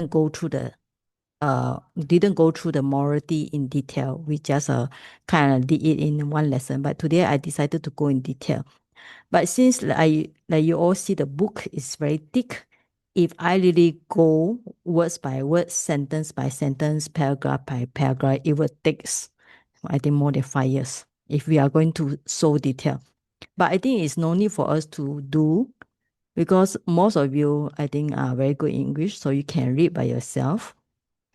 go through the morality in detail. We just kind of did it in one lesson. But today I decided to go in detail. But since like you all see, the book is very thick. If I really go words by word, sentence by sentence, paragraph by paragraph, it would take, I think, more than 5 years if we are going to so detail. But I think it's no need for us to do, because most of you, I think, are very good in English, so you can read by yourself.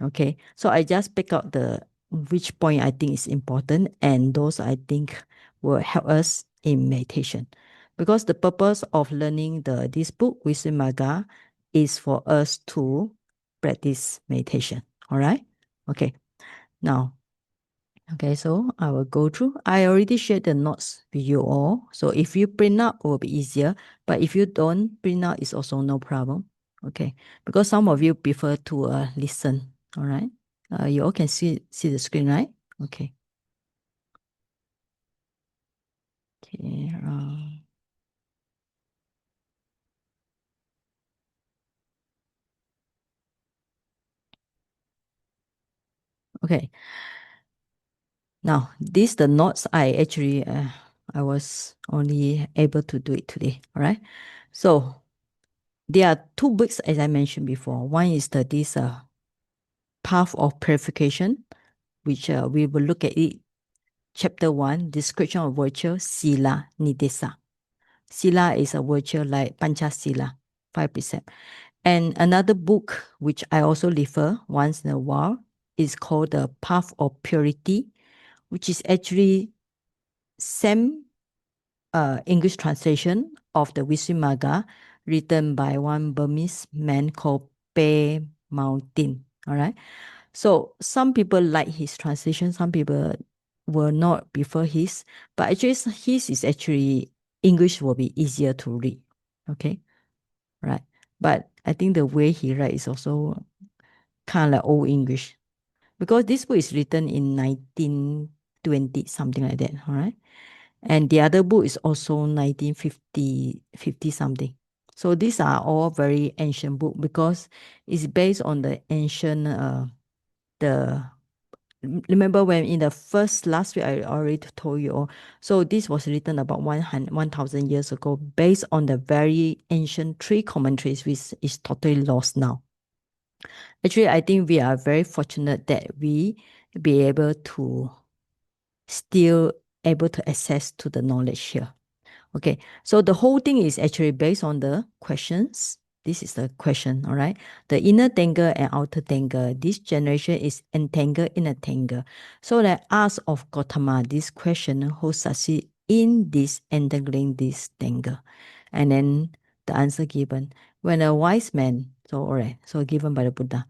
Okay, so I just pick out the which point I think is important, and those I think will help us in meditation. Because the purpose of learning this book, Visuddhimagga, is for us to practice meditation. All right? Okay. Now, okay, so I will go through. I already shared the notes with you all. So if you print out, it will be easier. But if you don't print out, it's also no problem. Okay, because some of you prefer to listen. All right. You all can see the screen, right? Okay. Okay. Okay. Now, these the notes I actually I was only able to do it today. All right. So there are two books as I mentioned before. One is this Path of Purification, which we will look at it. Chapter 1, Description of Virtue, Sīla Nidesa. Sīla is a virtue like Panchasila, 5 precepts. And another book, which I also refer once in a while, is called The Path of Purity, which is actually same English translation of the Visuddhimagga, written by one Burmese man called Pe Mountain. All right. So some people like his translation, some people will not prefer his, but actually his is actually English will be easier to read. Okay, right. But I think the way he writes is also kind of like old English, because this book is written in 1920, something like that. All right. And the other book is also 1950, 50 something. So these are all very ancient book, because it's based on the ancient the remember when in the last week I already told you all. So this was written about 1,000 years ago, based on the very ancient three commentaries, which is totally lost now. Actually, I think we are very fortunate that we be able to still able to access to the knowledge here. Okay, so the whole thing is actually based on the questions. This is the question, all right? The inner tangle and outer tangle. This generation is entangled in a tangle. So let ask of Gautama this question: who succeed in this entangling this tangle? And then the answer given. When a wise man, so all right, so given by the Buddha,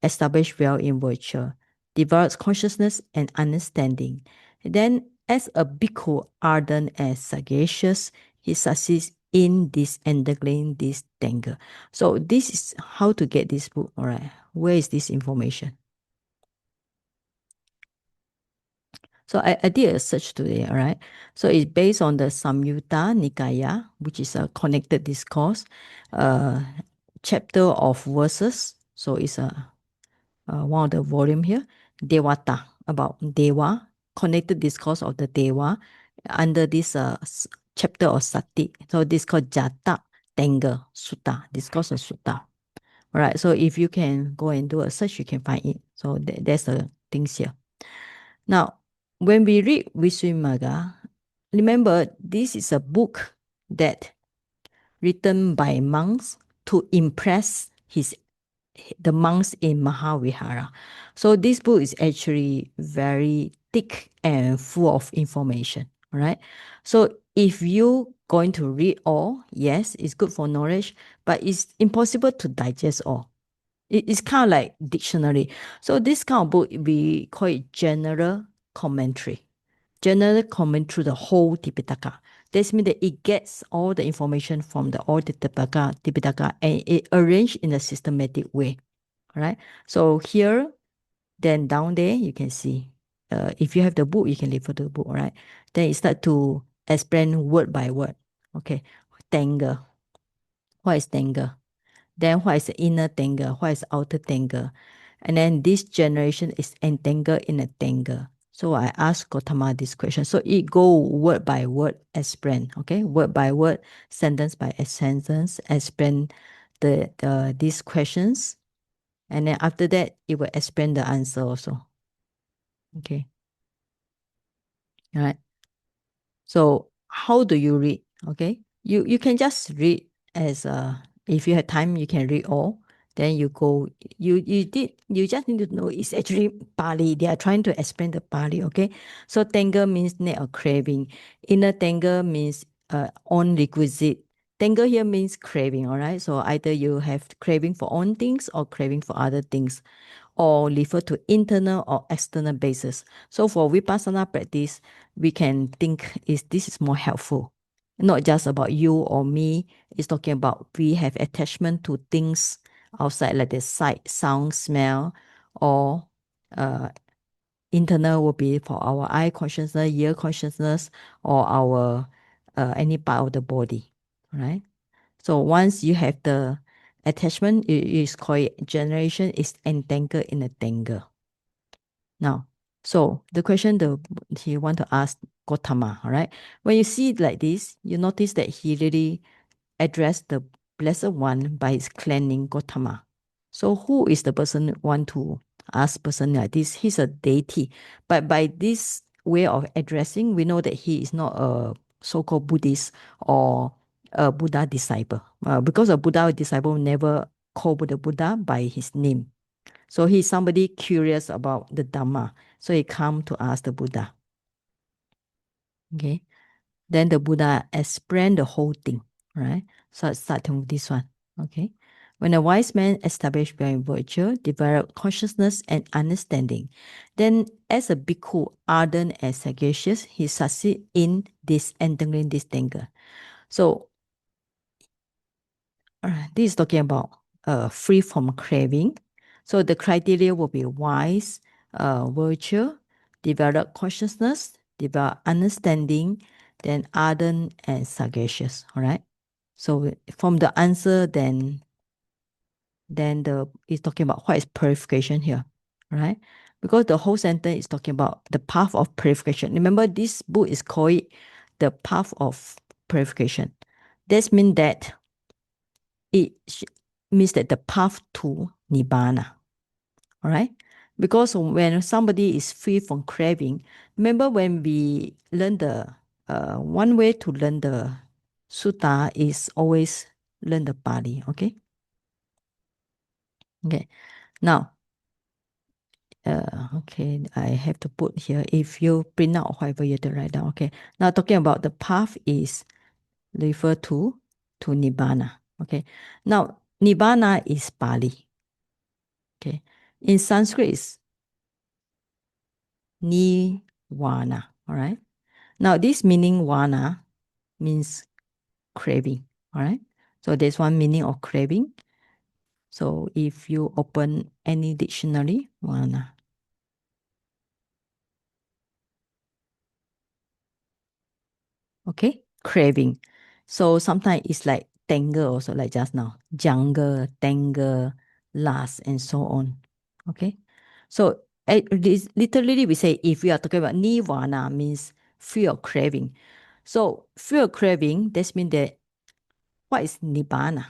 established well in virtue, develops consciousness and understanding. Then, as a bhikkhu ardent and sagacious, he succeeds in disentangling this tangle. So this is how to get this book. All right, where is this information? So I did a search today. All right, so it's based on the Samyutta Nikaya, which is a connected discourse, chapter of verses. So it's a one of the volume here, Devata, about Deva, connected discourse of the Deva, under this chapter of Sati. So this called Jata Tanga Sutta, discourse of Sutta. All right, so if you can go and do a search, you can find it. So that's the things here. Now, when we read Visuddhimagga, remember this is a book that written by monks to impress the monks in Mahavihara. So this book is actually very thick and full of information. All right. So if you going to read all, yes, it's good for knowledge, but it's impossible to digest all. It's kind of like dictionary. So this kind of book, we call it general commentary. General comment through the whole Tipitaka. This means that it gets all the information from the all the Tipitaka, and it arranged in a systematic way. All right. So here, then down there, you can see. If you have the book, you can refer to the book. All right. Then it start to explain word by word. Okay. Tangle. What is tangle? Then what is the inner tangle? What is outer tangle? And then this generation is entangled in a tangle. So I asked Gautama this question. So it go word by word explain, okay? Word by word, sentence by sentence, explain these questions. And then after that, it will explain the answer also. Okay. All right. So how do you read? Okay. You can just read as if you have time, you can read all. Then you go, you just need to know it's actually Pali. They are trying to explain the Pali, okay? So tangle means need or craving. Inner tangle means on requisite. Tangle here means craving, all right? So either you have craving for own things or craving for other things, or refer to internal or external basis. So for Vipassana practice, we can think this is more helpful. Not just about you or me. It's talking about we have attachment to things outside like the sight, sound, smell, or uh, internal will be for our eye consciousness, ear consciousness, or our any part of the body, right? So once you have the attachment, it is called generation is entangled in a tangle. Now, so the question he want to ask Gautama, all right? When you see it like this, you notice that he really addressed the Blessed One by his claiming Gautama. So who is the person want to ask person like this? He's a deity. But by this way of addressing, we know that he is not a so-called Buddhist or a Buddha disciple. Because a Buddha disciple never call the Buddha by his name. So he's somebody curious about the Dhamma. So he come to ask the Buddha. Okay. Then the Buddha explained the whole thing, right? So starting with this one. Okay. When a wise man established by virtue, developed consciousness and understanding, then as a bhikkhu, ardent and sagacious, he succeed in disentangling this tangle. So this is talking about free from craving. So the criteria will be wise, virtue, develop consciousness, develop understanding, then ardent and sagacious. All right. So from the answer, then it's talking about what is purification here, right? Because the whole sentence is talking about the path of purification. Remember, this book is called the path of purification. This means that it means that the path to Nibbana. All right? Because when somebody is free from craving, remember when we learn the one way to learn the sutta is always learn the Pali, okay? Okay. Now, okay, I have to put here, if you print out whatever you have to write down, okay? Now, talking about the path is refer to Nibbana, okay? Now, Nibbana is Pali, okay? In Sanskrit, it's Nirvana, all right? Now, this meaning vana means craving, all right? So there's one meaning of craving. So if you open any dictionary, vana. Okay, craving. So sometimes it's like tangle also, like just now. Jungle, tangle, lust, and so on. Okay. So literally we say if we are talking about nirvana means free of craving. So free of craving, that means that what is nibbana?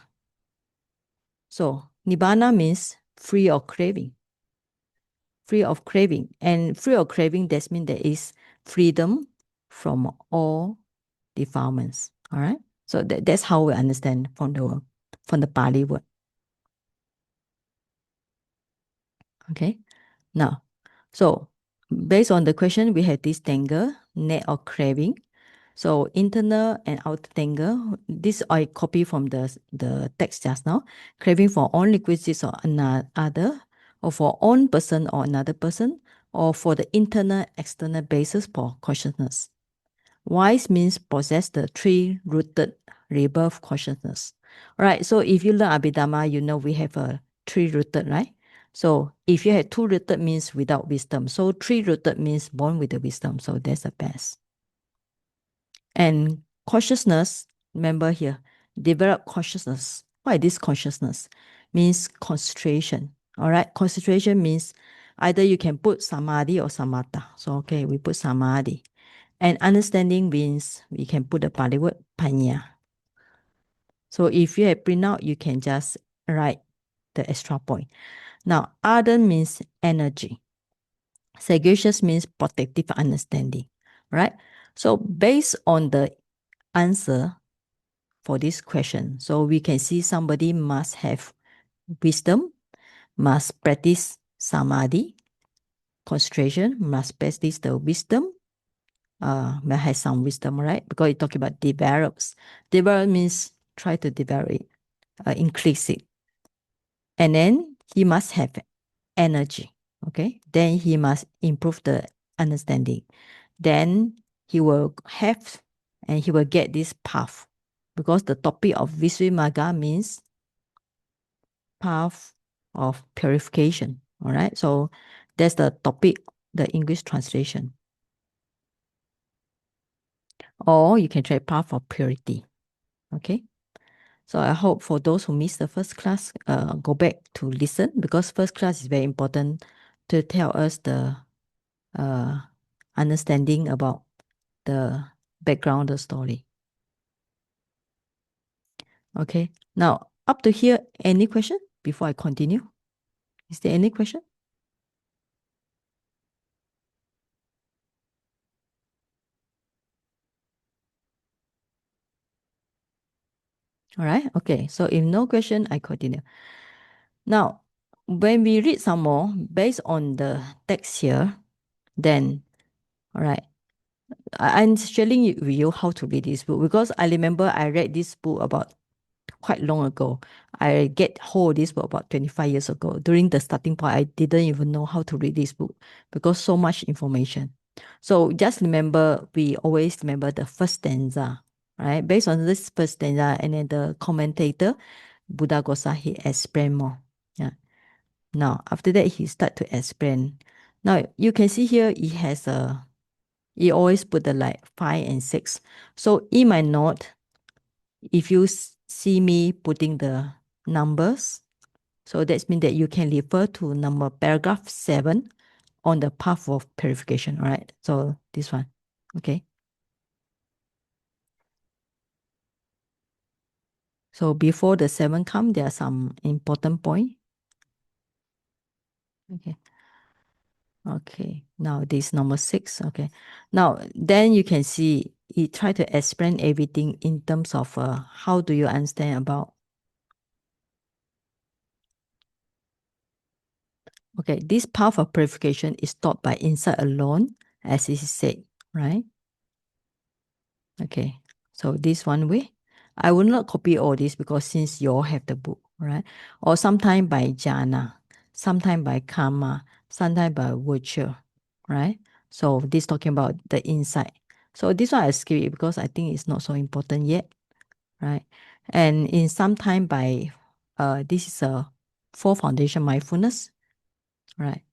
So nibbana means free of craving. Free of craving. And free of craving, that means there is freedom from all defilements. All right. So that's how we understand from the Pali word. Okay. Now, so based on the question, we have this tangle, net or craving. So internal and outer tangle. This I copy from the text just now. Craving for own requisites or another, or for own person or another person, or for the internal external basis for consciousness. Wise means possess the three-rooted rebirth consciousness. All right, so if you learn Abhidhamma, you know we have a three-rooted, right? So if you have two-rooted means without wisdom. So three-rooted means born with the wisdom. So that's the best. And consciousness, remember here, develop consciousness. What is this consciousness? Means concentration. All right. Concentration means either you can put samadhi or samatha. So, okay, we put samadhi. And understanding means we can put the Pali word panya. So if you have print out, you can just write the extra point. Now, ardent means energy. Sagacious means protective understanding, right? So based on the answer for this question, so we can see somebody must have wisdom, must practice samadhi, concentration, must practice the wisdom, may have some wisdom, right? Because it talk about develops. Develop means try to develop it, increase it. And then he must have energy, okay? Then he must improve the understanding. Then he will have and he will get this path, because the topic of Visuddhimagga means path of purification, all right? So that's the topic, the English translation. Or you can try path of purity, okay? So I hope for those who missed the first class, go back to listen, because first class is very important to tell us the understanding about the background of the story. Okay, now up to here, any question before I continue? Is there any question? All right, okay, so if no question, I continue. Now, when we read some more, based on the text here, then, all right, I'm sharing with you how to read this book, because I remember I read this book about quite long ago. I get hold of this book about 25 years ago. During the starting point, I didn't even know how to read this book because so much information. So just remember, we always remember the first stanza, right? Based on this first stanza, and then the commentator, Buddha Gosa, he explain more. Yeah. Now, after that, he start to explain. Now, you can see here, it has a, he always put the like 5 and 6. So in my note, if you see me putting the numbers, so that means that you can refer to number paragraph 7 on the path of purification, all right? So this one, okay? So before the 7 come, there are some important point. Okay. Okay, now this number 6, okay. Now, then you can see, he try to explain everything in terms of how do you understand about. Okay, this path of purification is taught by insight alone, as it is said, right? Okay, so this one way. I will not copy all this because since you all have the book, right? Or sometime by jhana, sometime by karma, sometime by virtue, right? So this talking about the insight. So this one I skip it because I think it's not so important yet, right? And in some time by, this is a four foundation mindfulness, right?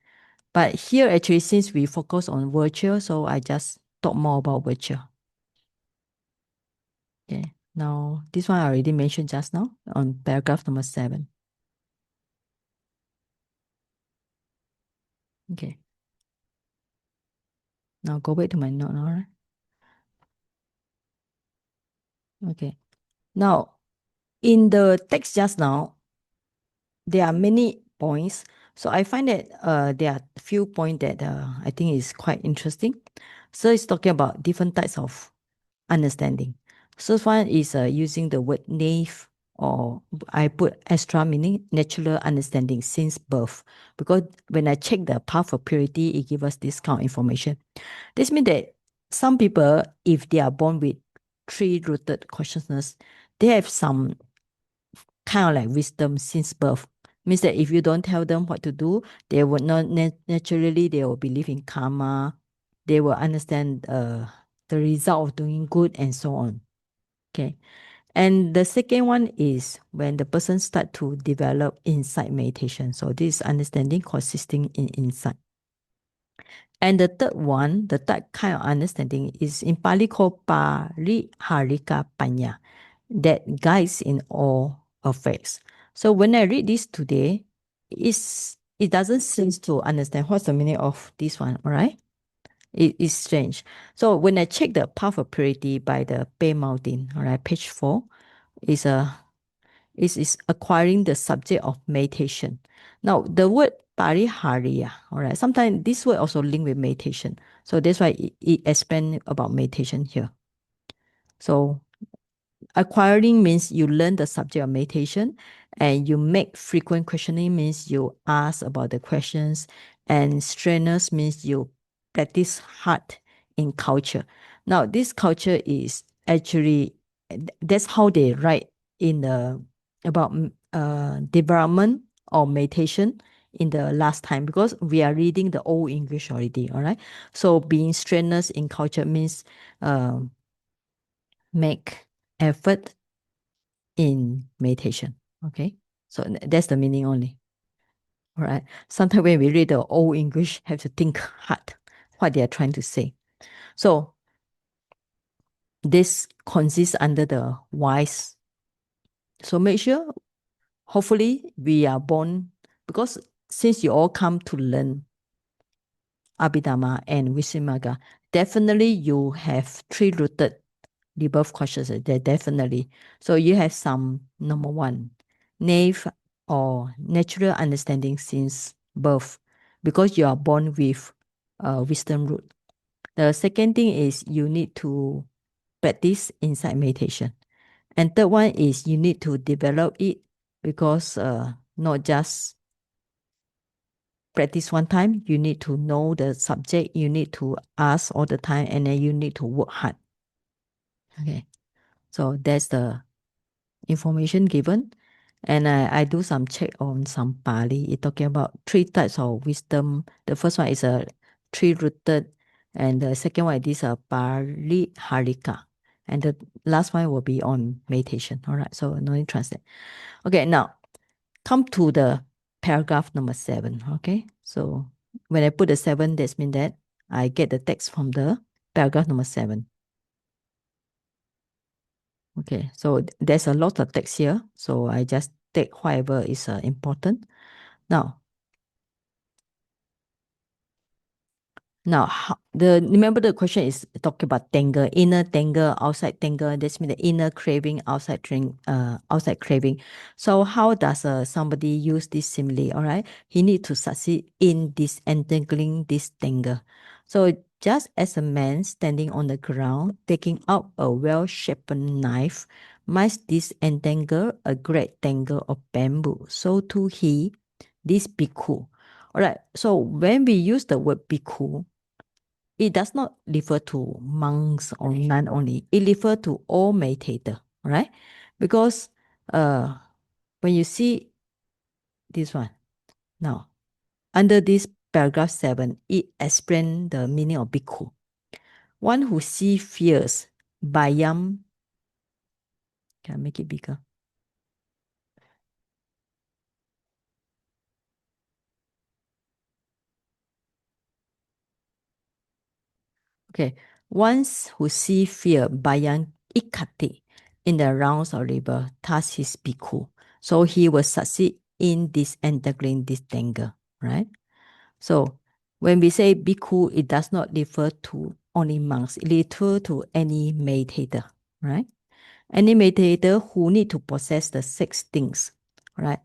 But here actually, since we focus on virtue, so I just talk more about virtue. Okay, now this one I already mentioned just now on paragraph number 7. Okay. Now go back to my note, all right? Okay. Now, in the text just now, there are many points. So I find that there are a few points that I think is quite interesting. So it's talking about different types of understanding. So one is using the word naive, or I put extra meaning, natural understanding since birth. Because when I check the path of purity, it gives us this kind of information. This means that some people, if they are born with tree-rooted consciousness, they have some kind of like wisdom since birth. Means that if you don't tell them what to do, they will not naturally, they will believe in karma. They will understand the result of doing good and so on. Okay. And the second one is when the person start to develop insight meditation. So this is understanding consisting in insight. And the third one, the third kind of understanding is in Pali called Pariharika Panya, that guides in all a face. So when I read this today, it doesn't seem to understand what's the meaning of this one, all right? It is strange. So when I check the path of purity by the Bay Mountain, all right, page 4, is is acquiring the subject of meditation. Now the word parihariya, all right, sometimes this word also linked with meditation. So that's why it explains about meditation here. So acquiring means you learn the subject of meditation, and you make frequent questioning means you ask about the questions, and strenuous means you practice hard in culture. Now, this culture is actually, that's how they write in the about development or meditation in the last time, because we are reading the old English already, all right? So being strenuous in culture means make effort in meditation. Okay. So that's the meaning only. All right. Sometimes when we read the old English, have to think hard what they are trying to say. So this consists under the wise. So make sure, hopefully, we are born, because since you all come to learn Abhidhamma and Visuddhimagga, definitely you have three-rooted rebirth consciousness. Definitely. So you have some, number one, naive or natural understanding since birth, because you are born with wisdom root. The second thing is you need to practice insight meditation. And third one is you need to develop it, because not just practice one time, you need to know the subject, you need to ask all the time, and then you need to work hard. Okay. So that's the information given. And I do some check on some Pali. It's talking about three types of wisdom. The first one is a three-rooted, and the second one is a Pali Harika. And the last one will be on meditation. All right, so no need to translate. Okay, now come to the paragraph number 7. Okay, so when I put the 7, that means that I get the text from the paragraph number 7. Okay, so there's a lot of text here, so I just take whatever is important. Now, remember the question is talking about tangle, inner tangle, outside tangle. That's mean the inner craving, outside craving. So how does somebody use this simile? All right, he need to succeed in disentangling this tangle. So just as a man standing on the ground, taking out a well-sharpened knife, must disentangle a great tangle of bamboo, so too he, this bhikkhu. All right. So when we use the word bhikkhu, it does not refer to monks or nun only. It refers to all meditator, right? Because when you see this one, now, under this paragraph 7, it explains the meaning of bhikkhu. One who sees fears, bayam, can I make it bigger? Okay, ones who see fear, bayang ikati, in the rounds of river, thus his bhikkhu. So he will succeed in disentangling this tangle, right? So when we say bhikkhu, it does not refer to only monks. It refers to any meditator, right? Any meditator who need to possess the 6 things, right?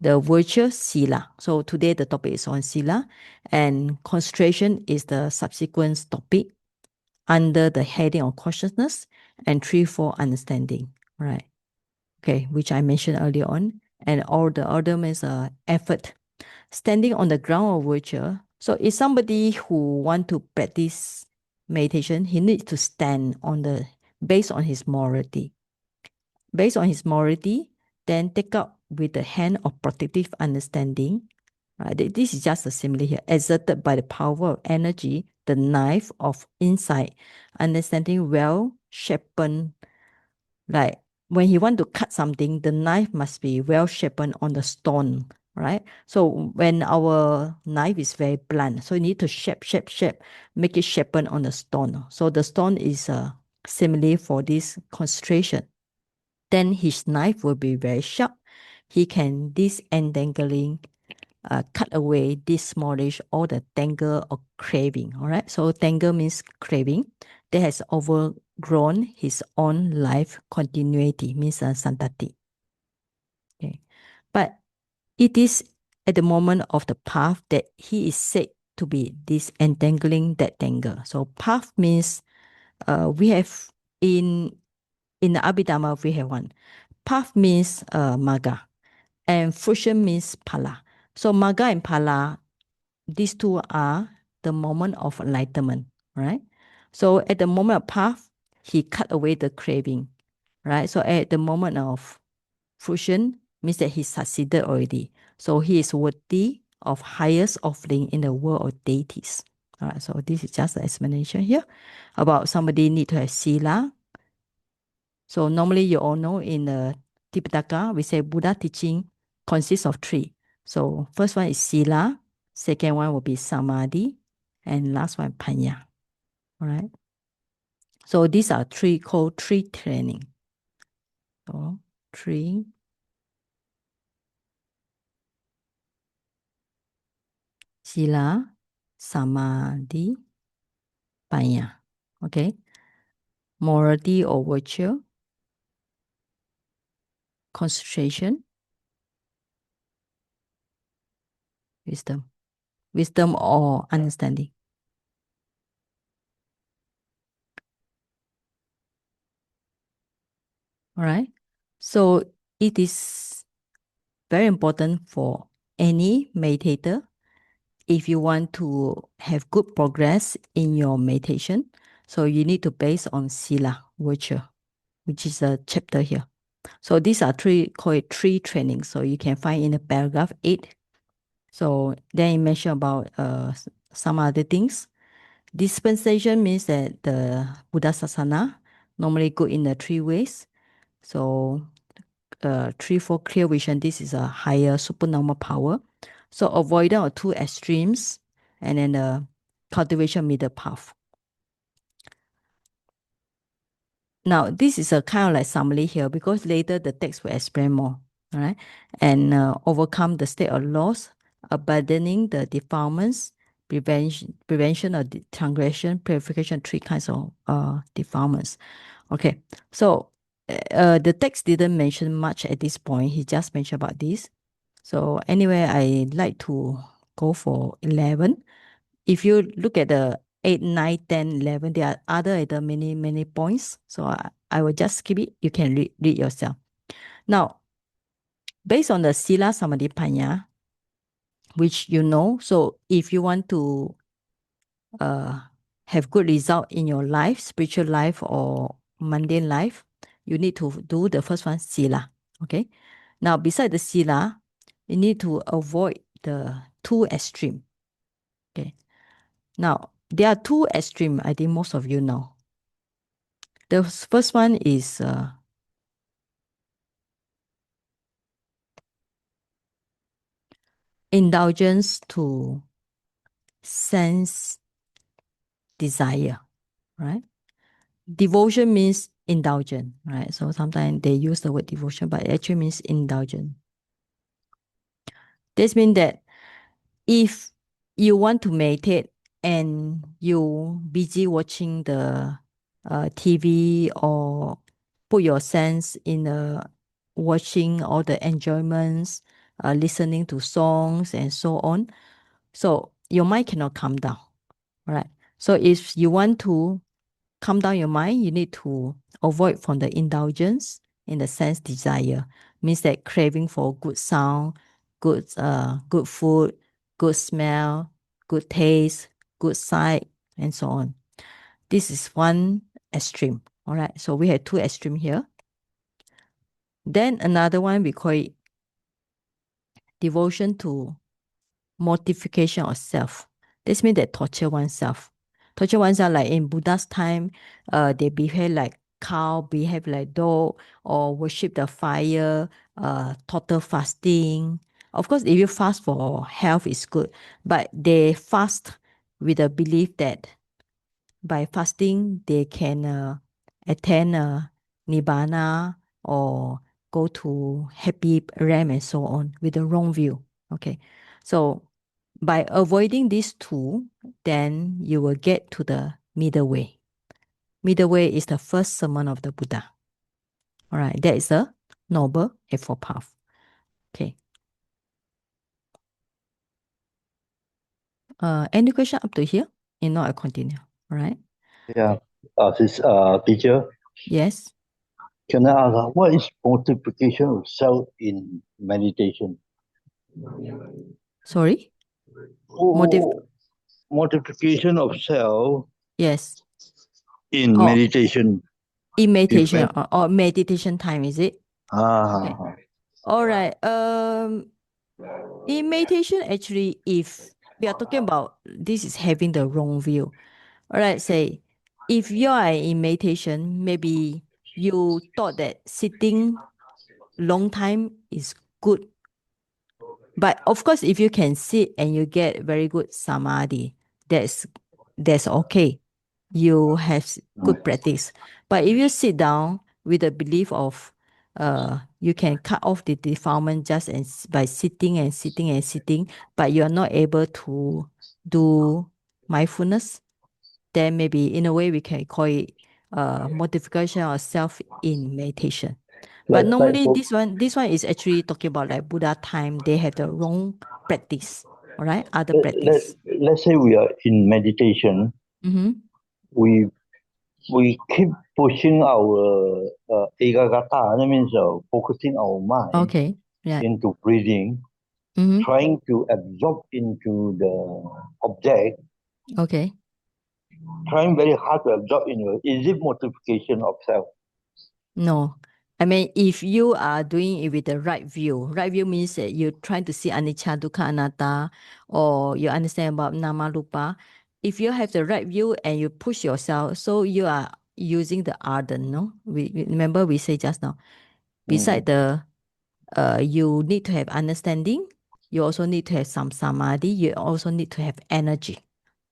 The virtue Sīla. So today the topic is on Sīla, and concentration is the subsequent topic under the heading of consciousness, and 3-4 understanding, right? Okay, which I mentioned earlier on. And all the other means effort. Standing on the ground of virtue. So if somebody who want to practice meditation, he needs to stand on the based on his morality. Based on his morality, then take up with the hand of protective understanding. Right? This is just a simile here. Exerted by the power of energy, the knife of insight, understanding well sharpened. Like when he want to cut something, the knife must be well sharpened on the stone, right? So when our knife is very blunt, so you need to shape, make it sharpen on the stone. So the stone is a simile for this concentration. Then his knife will be very sharp he can disentangling, cut away, demolish all the tangle or craving. All right. So tangle means craving that has overgrown his own life continuity, means santati. Okay. But it is at the moment of the path that he is said to be disentangling that tangle. So path means we have in the Abhidhamma we have one. Path means magga and fruition means phala. So magga and phala, these two are the moment of enlightenment, right? So at the moment of path, he cut away the craving, right? So at the moment of fruition means that he succeeded already. So he is worthy of highest offering in the world of deities. All right, so this is just the explanation here about somebody need to have Sīla. So normally you all know in the Tipitaka, we say Buddha teaching consists of three. So first one is Sīla, second one will be Samadhi, and last one Panya. All right. So these are three called three training. So three Sīla, Samadhi, Panya. Okay. Morality or virtue, concentration, wisdom. Wisdom or understanding. All right. So it is very important for any meditator if you want to have good progress in your meditation. So you need to base on Sīla, virtue, which is a chapter here. So these are three, call it three trainings. So you can find in the paragraph 8. So then you mention about some other things. Dispensation means that the Buddha Sasana normally go in the three ways. So three, four clear vision, this is a higher supernormal power. So avoidance of two extremes and then the cultivation middle path. Now, this is a kind of like summary here because later the text will explain more, all right? And overcome the state of loss, abandoning the defilements, prevention of transgression, purification, three kinds of defilements. Okay, so the text didn't mention much at this point. He just mentioned about this. So anyway, I like to go for 11. If you look at the 8, 9, 10, 11, there are other many points. So I will just skip it. You can read yourself. Now, based on the Sīla Samadhi Panya, which you know, so if you want to have good result in your life, spiritual life or mundane life, you need to do the first one, Sīla. Okay. Now, beside the Sīla, you need to avoid the two extreme. Okay. Now, there are two extreme, I think most of you know. The first one is indulgence to sense desire, right? Devotion means indulgent, right? So sometimes they use the word devotion, but it actually means indulgent. This means that if you want to meditate and you busy watching the TV or put your sense in watching all the enjoyments, listening to songs and so on, so your mind cannot calm down, right? So if you want to calm down your mind, you need to avoid from the indulgence in the sense desire. Means that craving for good sound, good food, good smell, good taste, good sight, and so on. This is one extreme. All right. So we have two extreme here. Then another one we call it devotion to mortification of self. This means that torture oneself. Torture oneself, like in Buddha's time, they behave like cow, behave like dog, or worship the fire, total fasting. Of course, if you fast for health, is good, but they fast with the belief that by fasting they can attain nibbana or go to happy realm and so on with the wrong view. Okay, so by avoiding these two, then you will get to the middle way. Middle way is the first sermon of the Buddha. All right, that is the Noble Eightfold Path. Okay. Any question up to here? If not, I continue. All right. Yeah. This teacher, Yes. can I ask what is multiplication of self in meditation? Sorry. Multiplication of self Yes. in meditation. In meditation or meditation time, is it? Okay. All right. In meditation, actually, if we are talking about this is having the wrong view. All right, say if you are in meditation, maybe you thought that sitting long time is good. But of course, if you can sit and you get very good samadhi, that's okay. You have good practice. But if you sit down with the belief of you can cut off the defilement just by sitting and sitting and sitting, but you are not able to do mindfulness, then maybe in a way we can call it modification of self in meditation. But normally this one is actually talking about like Buddha time. They have the wrong practice. All right, other practice. Let's say we are in meditation. Mm-hmm. We keep pushing our ekagata, that means focusing our mind into breathing, trying to absorb into the object. Okay. Trying very hard to absorb into it. Is it multiplication of self? No. I mean, if you are doing it with the right view means that you're trying to see anicca, dukkha, anatta, or you understand about nama, rupa. If you have the right view and you push yourself, so you are using the ardent, no? Remember we say just now, beside the you need to have understanding, you also need to have some samadhi, you also need to have energy.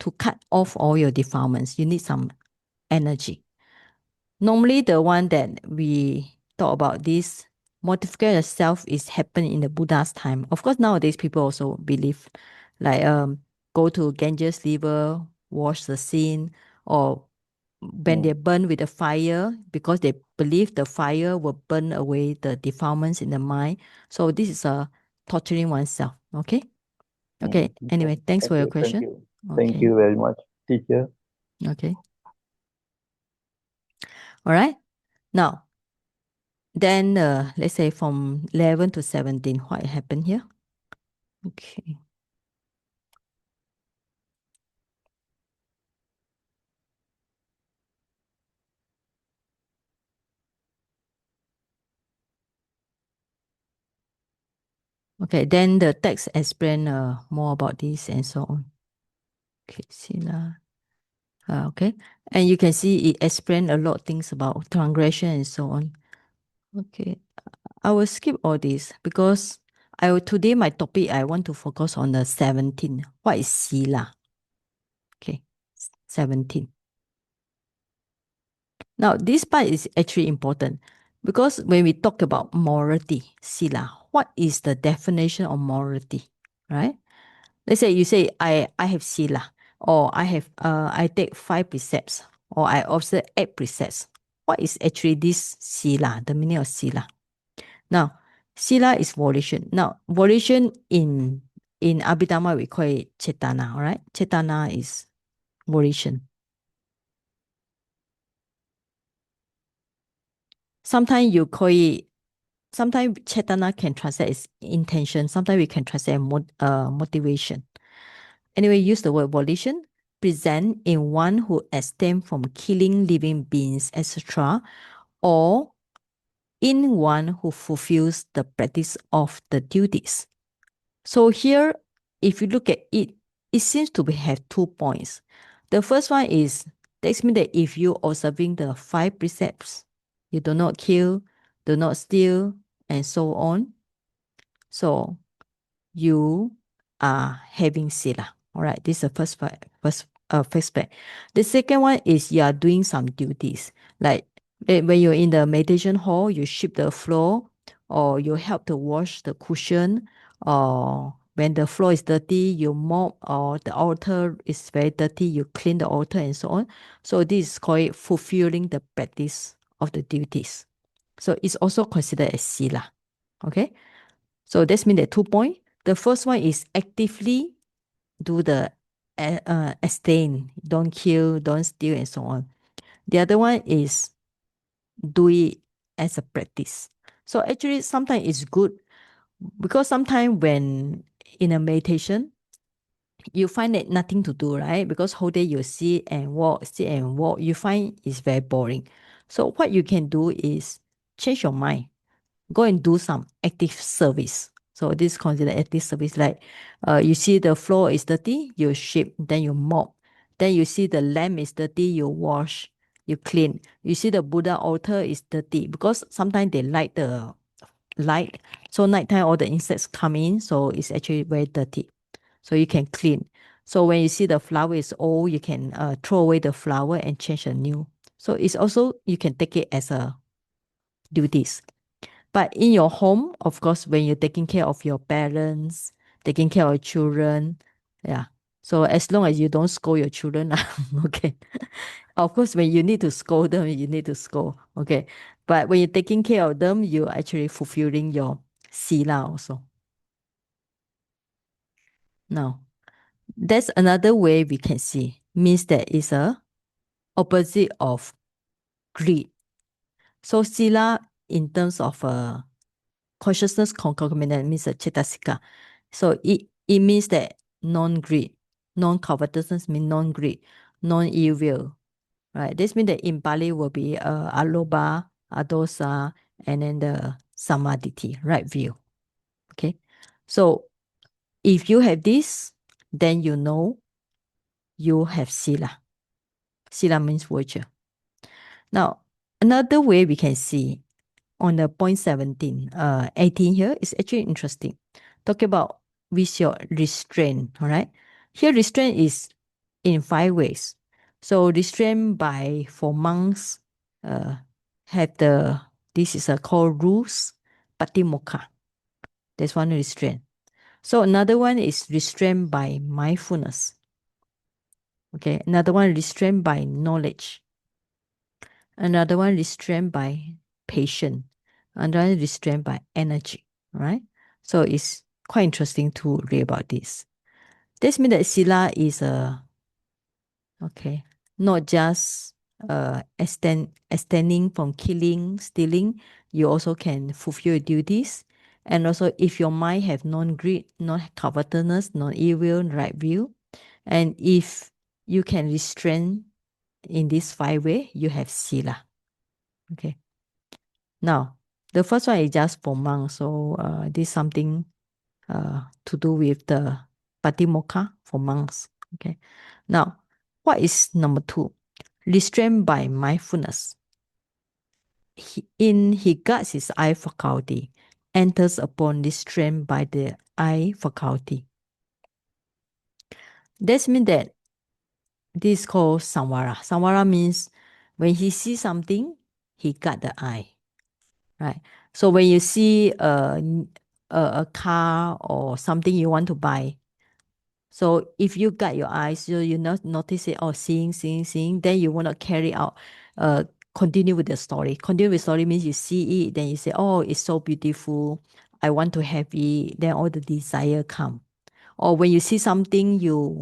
To cut off all your defilements, you need some energy. Normally, the one that we talk about this mortification of self is happening in the Buddha's time. Of course, nowadays people also believe like go to Ganges River, wash the sin, or when they burn with the fire because they believe the fire will burn away the defilements in the mind. So this is a torturing oneself. Okay. Okay. Anyway, thanks for your question. Thank you very much, teacher. Okay. All right. Now, then let's say from 11 to 17, what happened here? Okay. Okay, then the text explain more about this and so on. Okay, Sīla. Okay, and you can see it explain a lot of things about transgression and so on. Okay, I will skip all this because today my topic I want to focus on the 17. What is Sīla? Okay, 17. Now this part is actually important because when we talk about morality, Sīla, what is the definition of morality, right? Let's say you say I have Sīla, or I take 5 precepts, or I observe 8 precepts. What is actually this Sīla, the meaning of Sīla? Now, Sīla is volition. Now, volition in Abhidhamma we call it Cetana, all right? Cetana is volition. Sometimes you call it, sometimes Cetana can translate as intention, sometimes we can translate motivation. Anyway, use the word volition, present in one who abstain from killing living beings, etc., or in one who fulfills the practice of the duties. So here, if you look at it, it seems to have 2 points. The first one is, that means that if you're observing the 5 precepts, you do not kill, do not steal, and so on. So you are having Sīla. All right, this is the first fact. The second one is you are doing some duties. Like when you're in the meditation hall, you sweep the floor, or you help to wash the cushion, or when the floor is dirty, you mop, or the altar is very dirty, you clean the altar and so on. So this is called fulfilling the practice of the duties. So it's also considered as Sīla. Okay? So that's mean that 2 points. The first one is actively do the abstain, don't kill, don't steal, and so on. The other one is do it as a practice. So actually, sometimes it's good because sometimes when in a meditation, you find that nothing to do, right? Because whole day you sit and walk, you find it's very boring. So what you can do is change your mind. Go and do some active service. So this is considered active service. Like you see the floor is dirty, you sweep, then you mop. Then you see the lamp is dirty, you wash, you clean. You see the Buddha altar is dirty because sometimes they light the light. So nighttime all the insects come in, so it's actually very dirty. So you can clean. So when you see the flower is old, you can throw away the flower and change a new. So it's also, you can take it as a duties. But in your home, of course, when you're taking care of your parents, taking care of children, yeah. So as long as you don't scold your children, okay. Of course, when you need to scold them, you need to scold, okay. But when you're taking care of them, you're actually fulfilling your Sīla also. Now, that's another way we can see. Means that is a opposite of greed. So Sīla in terms of consciousness concomitant means a cetasika. So it means that non-greed, non-covetousness means non-greed, non-ill will, right? This means that in Pali will be aloba, adosa, and then the samadhi, right view. Okay, so if you have this, then you know you have Sīla. Sīla means virtue. Now, another way we can see on the point 17, 18 here is actually interesting. Talk about with your restraint, all right? Here, restraint is in 5 ways. So restraint by, for monks, have this is called rules, patimokkha. There's one restraint. So another one is restraint by mindfulness. Okay, another one restraint by knowledge. Another one restrained by patience. Another one restrained by energy, right? So it's quite interesting to read about this. This means that Sīla is not just abstaining from killing, stealing. You also can fulfill your duties. And also if your mind have non-greed, non-covetousness, non-evil, right view, and if you can restrain in this 5 ways, you have Sīla. Okay. Now, the first one is just for monks. So this is something to do with the patimokkha for monks. Okay. Now, what is number 2? Restraint by mindfulness. He guards his eye faculty, enters upon restraint by the eye faculty. This means that this is called samvara. Samvara means when he sees something, he guard the eye. Right. So when you see a car or something you want to buy, so if you got your eyes, so you not notice it, or seeing, then you want to carry out, continue with the story. Continue with story means you see it, then you say, oh, it's so beautiful, I want to have it, then all the desire come. Or when you see something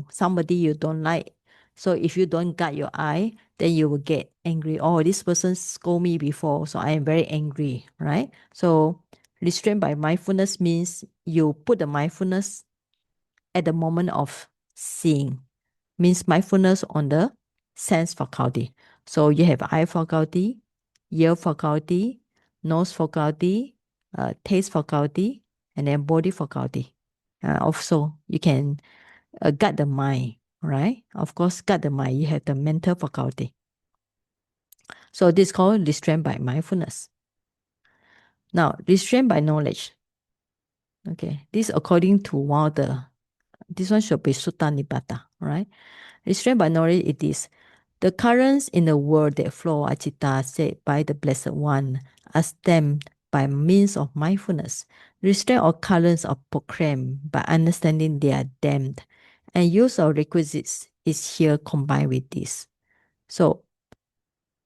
somebody you don't like, so if you don't guard your eye, then you will get angry. Oh, this person scolded me before, so I am very angry, right? So restraint by mindfulness means you put the mindfulness at the moment of seeing, means mindfulness on the sense faculty. So you have eye faculty, ear faculty, nose faculty, taste faculty, and then body faculty. Also, you can guard the mind, right? Of course, guard the mind, you have the mental faculty. So this is called restraint by mindfulness. Now, restraint by knowledge. Okay, this according to one of this one should be Sutta Nipata, right? Restraint by knowledge, it is the currents in the world that flow are citta said by the Blessed One are stemmed by means of mindfulness. Restraint or currents are proclaimed by understanding they are damned, and use of requisites is here combined with this. So,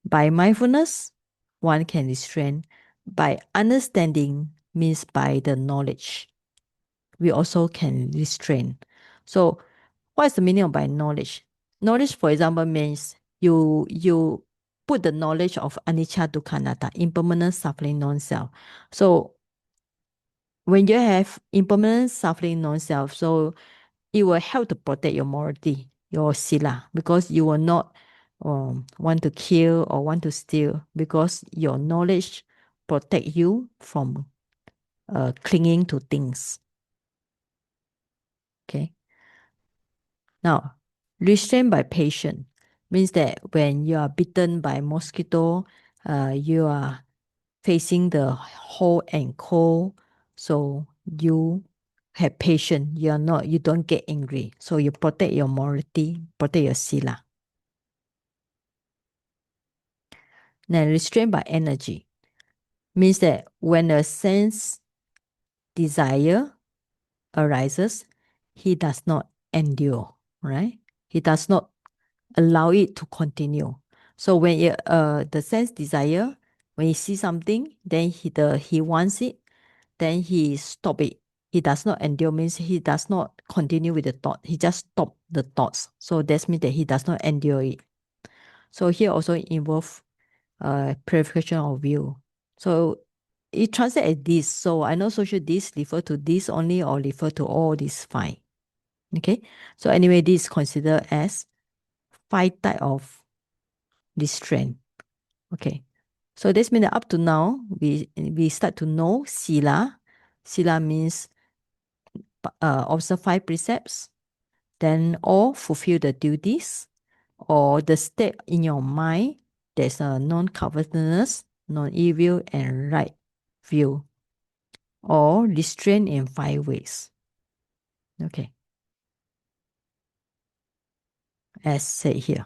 by mindfulness, one can restrain. By understanding means by the knowledge, we also can restrain. So, what is the meaning of by knowledge? Knowledge, for example, means you put the knowledge of anicca, dukkha, anatta, impermanent, suffering, non-self. So when you have impermanent, suffering, non-self, so it will help to protect your morality, your sila, because you will not want to kill or want to steal, because your knowledge protect you from clinging to things. Okay. Now, restraint by patience means that when you are bitten by mosquito, you are facing the hot and cold, so you have patience. You don't get angry. So you protect your morality, protect your sila. Then restraint by energy means that when a sense desire arises, he does not endure, right? He does not allow it to continue. So when the sense desire, when he sees something, then he wants it, then he stop it. He does not endure means he does not continue with the thought. He just stop the thoughts. So that means that he does not endure it. So here also involve purification of will. So it translates as this. So I know social this refer to this only or refer to all these five. Okay. So anyway, this is considered as five type of restraint. Okay. So this means that up to now, we start to know Sīla. Sīla means observe five precepts, then all fulfill the duties, or the state in your mind, there's a non-covetousness, non-evil, and right view, or restraint in five ways. Okay. As said here.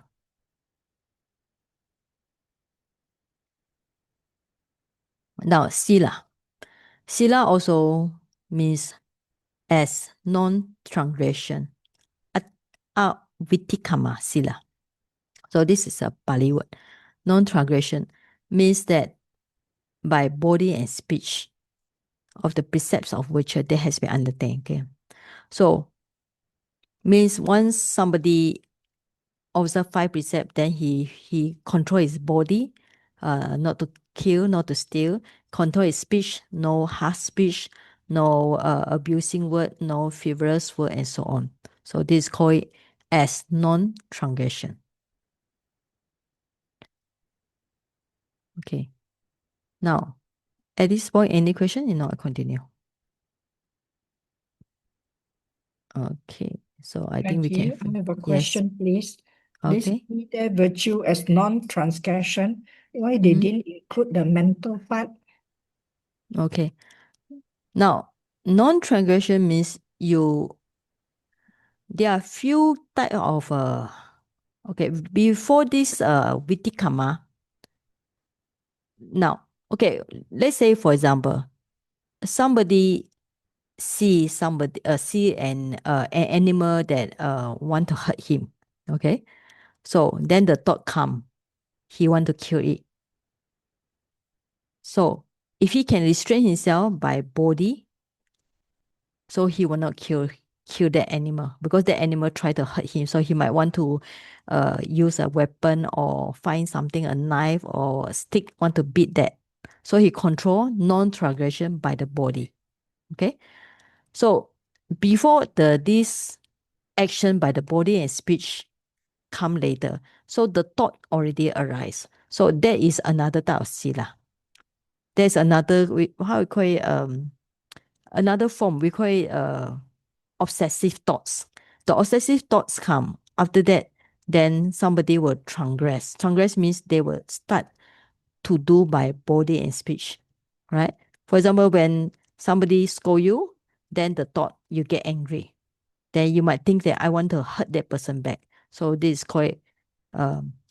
Now, Sīla. Sīla also means as non-transgression. Visuddhimagga Sīla. So this is a Pali word. Non-transgression means that by body and speech of the precepts of which there has been undertaken. Okay? So means once somebody observe five precepts, then he control his body, not to kill, not to steal, control his speech, no harsh speech, no abusing word, no frivolous word, and so on. So this is called as non-transgression. Okay. Now, at this point, any question? If not, I continue. Okay. So I think we can. I have a question, please. Okay. This their virtue as non-transgression. Why they didn't include the mental part? Okay. Now, non-transgression means there are few type of okay, before this Visuddhimagga. Now, okay, let's say for example, somebody see an animal that want to hurt him. Okay. So then the thought come, he want to kill it. So if he can restrain himself by body, so he will not kill that animal, because the animal try to hurt him. So he might want to use a weapon or find something, a knife or a stick, want to beat that. So he control non-transgression by the body. Okay. So before this action by the body and speech come later, so the thought already arise. So that is another type of sila. There's another, how we call it, another form, we call it obsessive thoughts. The obsessive thoughts come after that, then somebody will transgress. Transgress means they will start to do by body and speech, right? For example, when somebody scold you, then the thought, you get angry. Then you might think that I want to hurt that person back. So this is called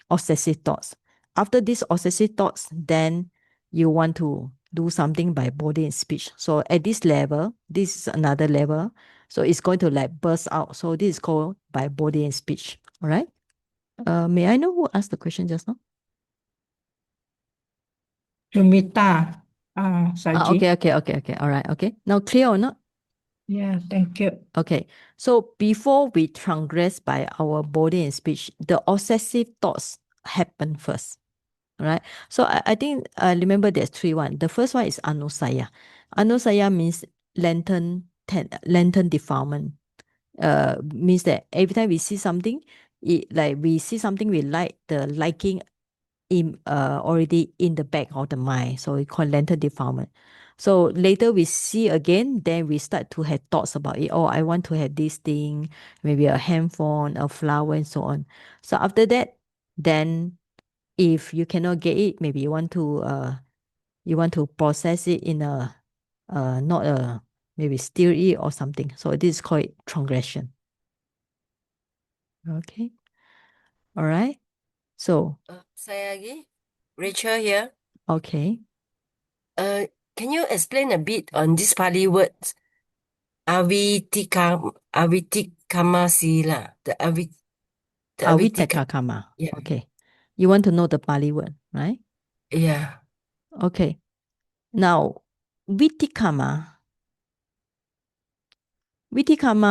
obsessive thoughts. After these obsessive thoughts, then you want to do something by body and speech. So at this level, this is another level. So it's going to like burst out. So this is called by body and speech. All right. May I know who asked the question just now? Sumita, Saji. Okay. All right. Okay. Now clear or not? Yeah, thank you. Okay. So before we transgress by our body and speech, the obsessive thoughts happen first. All right. So I think remember there's three one. The first one is anusaya. Anusaya means lantern defilement. Means that every time we see something, we see something we like, the liking already in the back of the mind. So we call lantern defilement. So later we see again, then we start to have thoughts about it. Oh, I want to have this thing, maybe a handphone, a flower, and so on. So after that, then if you cannot get it, maybe you want to process it in a not a maybe steal it or something. So this is called transgression. Okay. All right. So Sayagi, Rachel here. okay. Can you explain a bit on this Pali words? Avitikama Sīla. The Avitika. Avitakakama. Yeah. Okay. You want to know the Pali word, right? Yeah. Okay. Now, Vitikama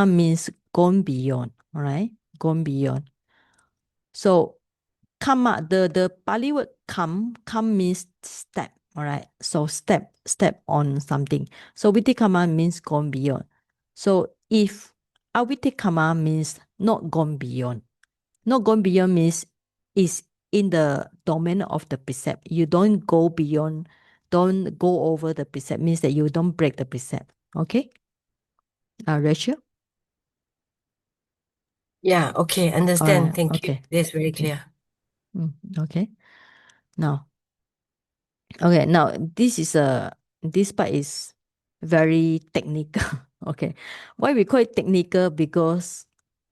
means gone beyond, all right? Gone beyond. So, kama, the Pali word come means step, all right? So, step on something. So, Vitikama means gone beyond. So, if Avitikama means not gone beyond. Not gone beyond means is in the domain of the precept. You don't go beyond, don't go over the precept, means that you don't break the precept. Okay? Rachel? Yeah, okay, understand. Alright, Thank you. okay. That's very clear. Okay. Now, this part is very technical. Okay. Why we call it technical? Because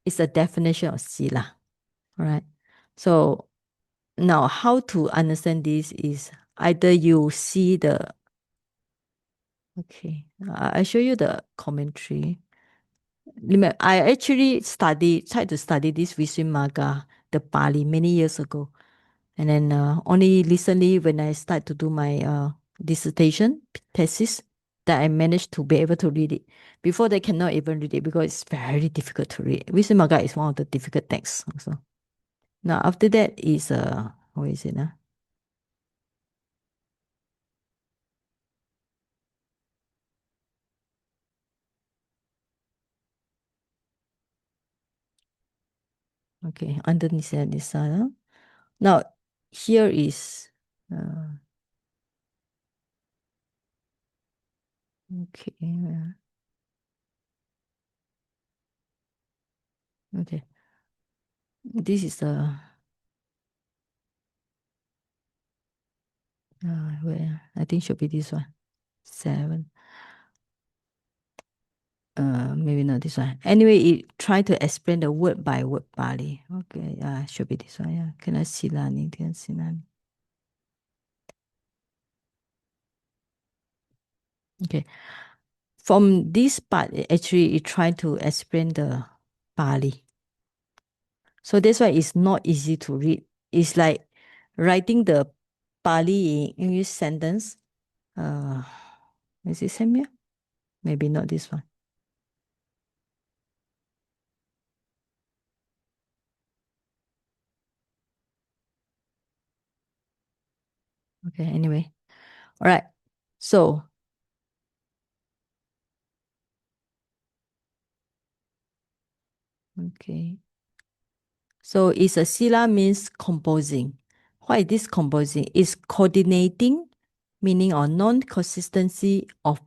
it's a definition of Sīla. Alright. So now how to understand this is either you see the okay. I show you the commentary. Remember, I actually tried to study this Visuddhimagga, the Pali, many years ago. And then only recently when I start to do my dissertation thesis, that I managed to be able to read it. Before they cannot even read it because it's very difficult to read. Visuddhimagga is one of the difficult texts also. Now after that is what is it now? Okay, underneath this now here is okay. Okay. This is where I think should be this one. 7. Maybe not this one. Anyway, it try to explain the word by word Pali. Okay, should be this one. Yeah, kena silani, kena silani. Okay, from this part, actually, it try to explain the Pali. So that's why it's not easy to read. It's like writing the Pali in English sentence. Is it same here? Maybe not this one. Okay, anyway. All right. So, okay. So it's a Sīla means composing. What is this composing? It's coordinating, meaning or non-consistency of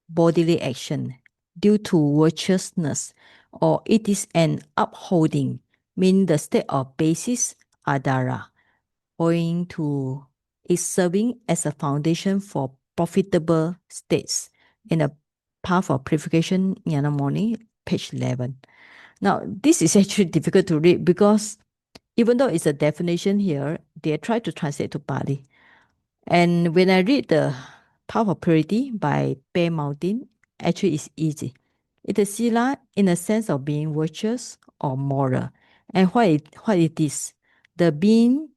bodily action due to virtuousness, or it is an upholding, meaning the state of basis adara, owing to is serving as a foundation for profitable states in a path of purification, Nyanamoni, page 11. Now, this is actually difficult to read because even though it's a definition here, they try to translate to Pali. And when I read the Path of Purity by Bear Mountain actually is easy. It is Sīla in the sense of being virtuous or moral. And what it is? The being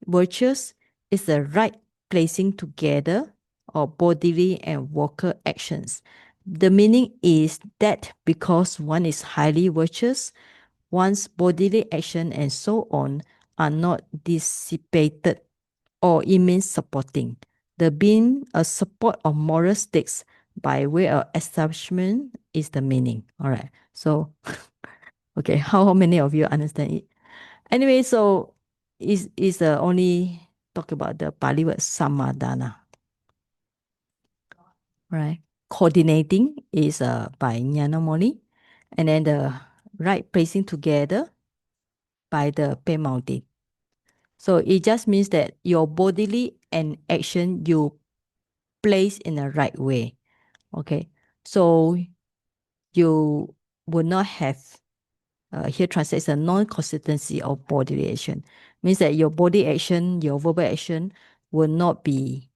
virtuous is the right placing together of bodily and vocal actions. The meaning is that because one is highly virtuous, one's bodily action and so on are not dissipated, or it means supporting. The being a support of moral stakes by way of establishment is the meaning. All right. So, okay, how many of you understand it? Anyway, so is only talk about the Pali word samadhana. Right. Coordinating is by Nyanamoli, and then the right placing together by the Pei Mountain. So it just means that your bodily and action you place in the right way. Okay. So you will not have here translates a non-consistency of bodily action. Means that your body action, your verbal action will not be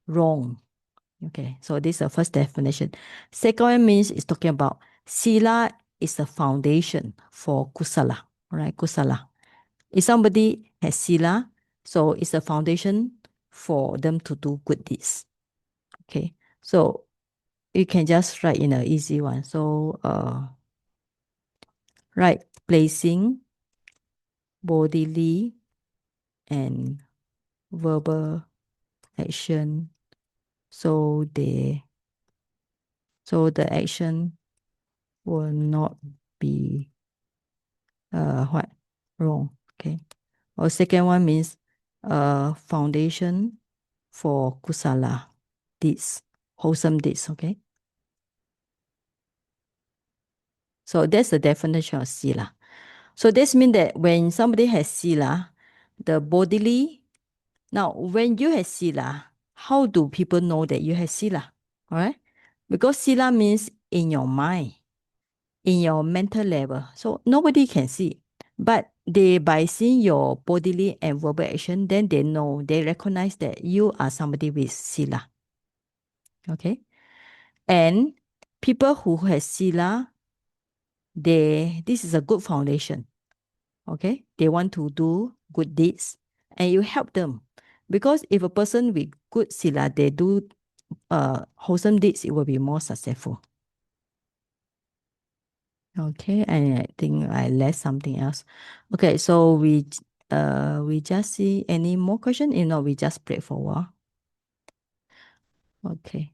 wrong. Okay, so this is the first definition. Second one means it's talking about Sīla is the foundation for kusala. All right, kusala. If somebody has Sīla, so it's a foundation for them to do good deeds. Okay, so you can just write in an easy one. So right placing bodily and verbal action, so the action will not be what wrong. Okay. Or second one means foundation for kusala deeds, wholesome deeds. Okay. So that's the definition of Sīla. So this means that when somebody has Sīla, the bodily. Now, when you have Sīla, how do people know that you have Sīla? All right, because Sīla means in your mind, in your mental level. So nobody can see. But they, by seeing your bodily and verbal action, then they know, they recognize that you are somebody with Sīla. Okay. And people who have Sīla, this is a good foundation. Okay. They want to do good deeds and you help them. Because if a person with good Sīla, they do wholesome deeds, it will be more successful. Okay, and I think I left something else. Okay, so we just see any more question. If not, we just pray for a while. Okay.